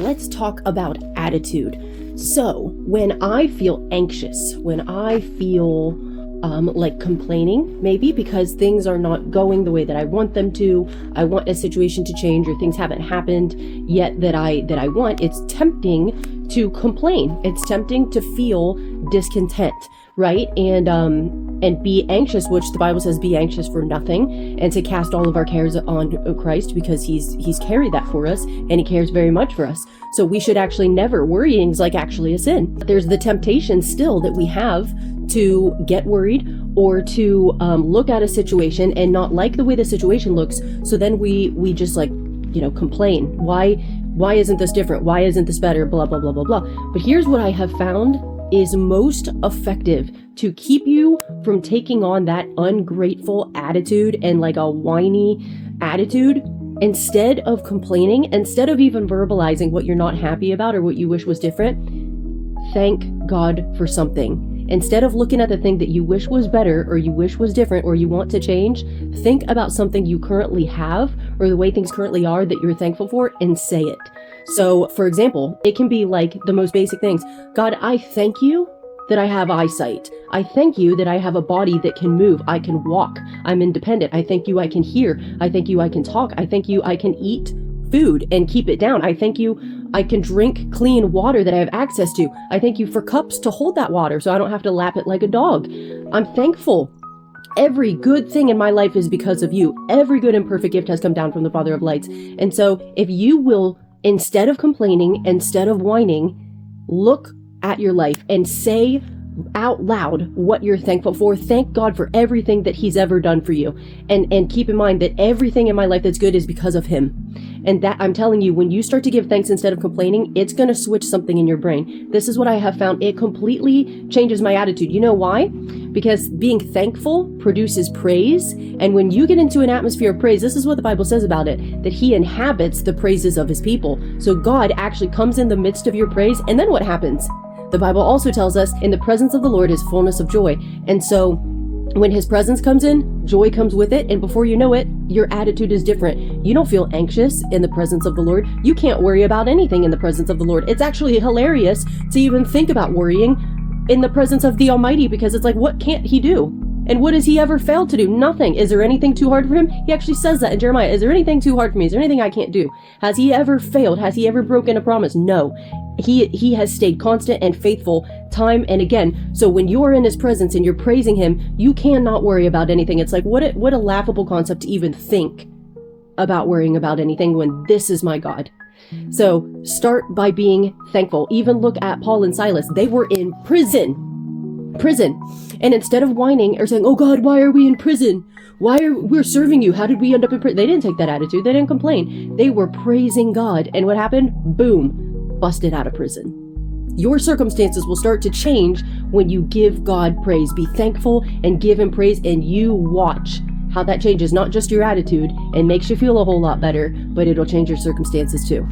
let's talk about attitude. So when I feel anxious, when I feel like complaining, maybe because things are not going the way that I want them to, I want a situation to change, or things haven't happened yet that I want, it's tempting to complain. It's tempting to feel discontent, right? And be anxious, which the Bible says be anxious for nothing, and to cast all of our cares on Christ, because he's carried that for us, and he cares very much for us. So we should actually never, worrying is like actually a sin. There's the temptation still that we have to get worried, or to look at a situation and not like the way the situation looks. So then we just complain. Why isn't this different? Why isn't this better? Blah, blah, blah, blah, blah. But here's what I have found is most effective to keep you from taking on that ungrateful attitude and like a whiny attitude. Instead of complaining, instead of even verbalizing what you're not happy about or what you wish was different, thank God for something. Instead of looking at the thing that you wish was better, or you wish was different, or you want to change, think about something you currently have, or the way things currently are that you're thankful for, and say it. So, for example, it can be like the most basic things. God, I thank you that I have eyesight. I thank you that I have a body that can move. I can walk. I'm independent. I thank you I can hear. I thank you I can talk. I thank you I can eat food and keep it down. I thank you I can drink clean water that I have access to. I thank you for cups to hold that water so I don't have to lap it like a dog. I'm thankful. Every good thing in my life is because of you. Every good and perfect gift has come down from the Father of lights. And so if you will, instead of complaining, instead of whining, look at your life and say out loud what you're thankful for. Thank God for everything that he's ever done for you. And keep in mind that everything in my life that's good is because of him. And that, I'm telling you, when you start to give thanks instead of complaining, it's going to switch something in your brain. This is what I have found. It completely changes my attitude. You know why? Because being thankful produces praise. And when you get into an atmosphere of praise, this is what the Bible says about it, that he inhabits the praises of his people. So God actually comes in the midst of your praise. And then what happens? The Bible also tells us in the presence of the Lord is fullness of joy. And so when his presence comes in, joy comes with it. And before you know it, your attitude is different. You don't feel anxious in the presence of the Lord. You can't worry about anything in the presence of the Lord. It's actually hilarious to even think about worrying in the presence of the Almighty, because it's like, what can't he do? And what has he ever failed to do? Nothing. Is there anything too hard for him? He actually says that in Jeremiah. Is there anything too hard for me? Is there anything I can't do? Has he ever failed? Has he ever broken a promise? No. He has stayed constant and faithful time and again. So when you're in his presence and you're praising him, you cannot worry about anything. It's like, what a laughable concept to even think about worrying about anything when this is my God. So start by being thankful. Even look at Paul and Silas. They were in prison. And instead of whining or saying, oh God, why are we in prison? Why are we serving you? How did we end up in prison? They didn't take that attitude. They didn't complain. They were praising God. And what happened? Boom, busted out of prison. Your circumstances will start to change when you give God praise. Be thankful and give him praise, and you watch how that changes not just your attitude and makes you feel a whole lot better, but it'll change your circumstances too.